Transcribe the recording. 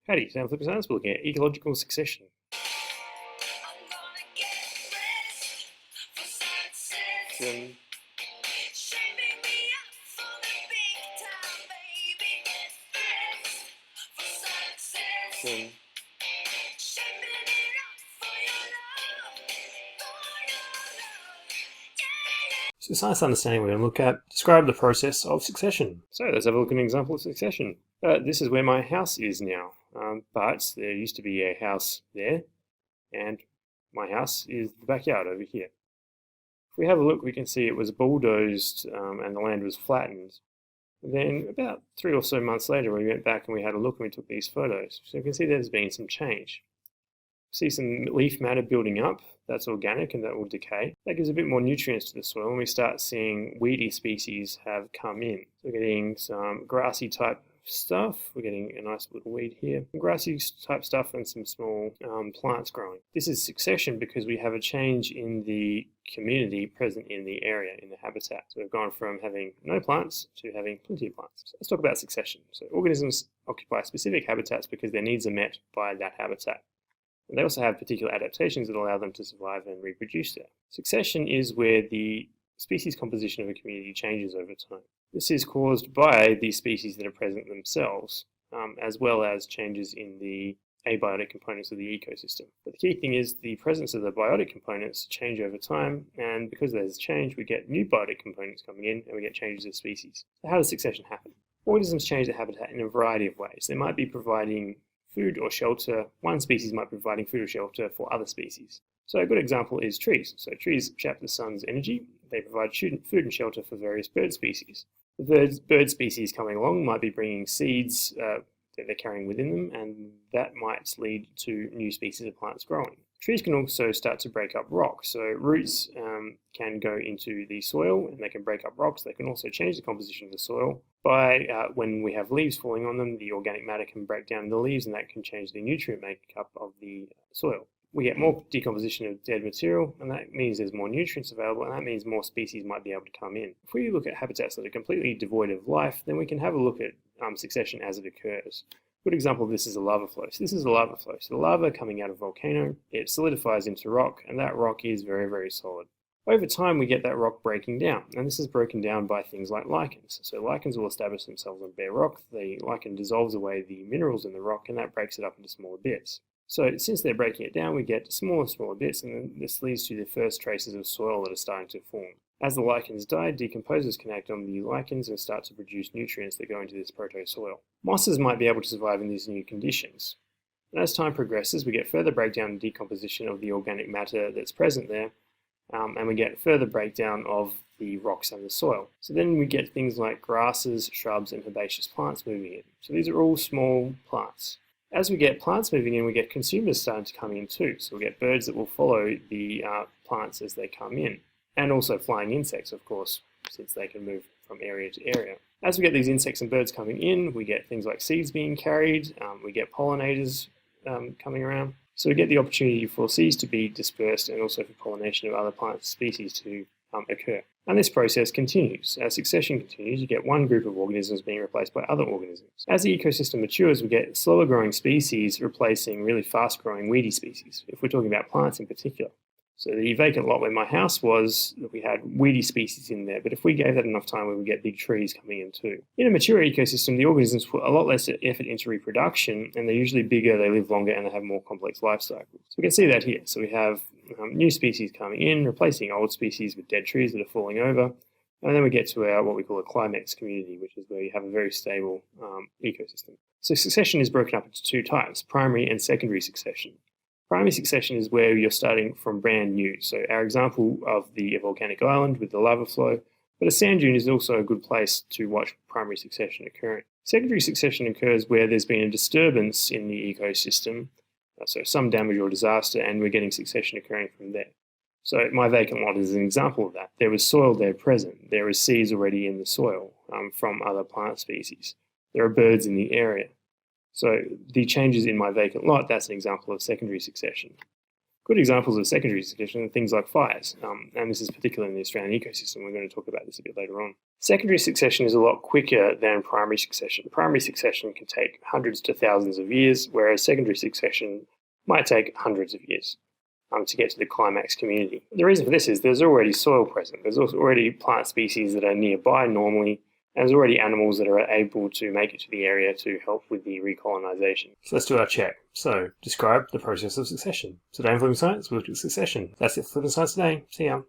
Howdy, Sam Flippin, we're looking at ecological succession. Um, um, so science understanding we're going to look at, describe the process of succession. So let's have a look at an example of succession. This is where my house is now, but there used to be a house there, and my house is the backyard over here. If we have a look, we can see it was bulldozed and the land was flattened. Then about 3 or so months later, we went back and we had a look and we took these photos. So you can see there's been some change. See some leaf matter building up, that's organic and that will decay. That gives a bit more nutrients to the soil and we start seeing weedy species have come in. So we're getting some grassy type stuff, we're getting a nice little weed here, grassy type stuff and some small plants growing. This is succession because we have a change in the community present in the area, in the habitat. So we've gone from having no plants to having plenty of plants. So let's talk about succession. So organisms occupy specific habitats because their needs are met by that habitat. And they also have particular adaptations that allow them to survive and reproduce there. Succession is where the species composition of a community changes over time. This is caused by the species that are present themselves, as well as changes in the abiotic components of the ecosystem. But the key thing is the presence of the biotic components change over time, and because there's change, we get new biotic components coming in, and we get changes of species. So how does succession happen? Organisms change their habitat in a variety of ways. They might be providing food or shelter. One species might be providing food or shelter for other species. So a good example is trees. So trees trap the sun's energy. They provide food and shelter for various bird species. The bird species coming along might be bringing seeds that they're carrying within them, and that might lead to new species of plants growing. Trees can also start to break up rocks. So roots can go into the soil and they can break up rocks. They can also change the composition of the soil by when we have leaves falling on them, the organic matter can break down the leaves and that can change the nutrient makeup of the soil. We get more decomposition of dead material, and that means there's more nutrients available, and that means more species might be able to come in. If we look at habitats that are completely devoid of life, then we can have a look at succession as it occurs. A good example of this is a lava flow. So this is a lava flow. So the lava coming out of a volcano, it solidifies into rock, and that rock is very, very solid. Over time, we get that rock breaking down, and this is broken down by things like lichens. So lichens will establish themselves on bare rock. The lichen dissolves away the minerals in the rock, and that breaks it up into smaller bits. So since they're breaking it down, we get smaller and smaller bits, and then this leads to the first traces of soil that are starting to form. As the lichens die, decomposers can act on the lichens and start to produce nutrients that go into this proto-soil. Mosses might be able to survive in these new conditions. And as time progresses, we get further breakdown and decomposition of the organic matter that's present there, and we get further breakdown of the rocks and the soil. So then we get things like grasses, shrubs, and herbaceous plants moving in. So these are all small plants. As we get plants moving in, we get consumers starting to come in too. So we get birds that will follow the plants as they come in, and also flying insects, of course, since they can move from area to area. As we get these insects and birds coming in, we get things like seeds being carried, we get pollinators coming around. So we get the opportunity for seeds to be dispersed and also for pollination of other plant species to occur. And this process continues. As succession continues, you get one group of organisms being replaced by other organisms. As the ecosystem matures, we get slower growing species replacing really fast growing weedy species, if we're talking about plants in particular. So the vacant lot where my house was, we had weedy species in there, but if we gave that enough time, we would get big trees coming in too. In a mature ecosystem, the organisms put a lot less effort into reproduction, and they're usually bigger, they live longer, and they have more complex life cycles. So we can see that here. So we have new species coming in, replacing old species with dead trees that are falling over, and then we get to our what we call a climax community, which is where you have a very stable ecosystem. So succession is broken up into two types, primary and secondary succession. Primary succession is where you're starting from brand new. So our example of the volcanic island with the lava flow, but a sand dune is also a good place to watch primary succession occurring. Secondary succession occurs where there's been a disturbance in the ecosystem, so some damage or disaster, and we're getting succession occurring from there. So my vacant lot is an example of that. There was soil there present. There is seeds already in the soil from other plant species. There are birds in the area. So the changes in my vacant lot, that's an example of secondary succession. Good examples of secondary succession are things like fires, and this is particularly in the Australian ecosystem. We're going to talk about this a bit later on. Secondary succession is a lot quicker than primary succession. Primary succession can take hundreds to thousands of years, whereas secondary succession might take hundreds of years to get to the climax community. The reason for this is there's already soil present. There's also already plant species that are nearby normally, and there's already animals that are able to make it to the area to help with the recolonisation. So let's do our check. So, describe the process of succession. Today in Flippin Science, we'll look at succession. That's it for Flippin Science today. See ya.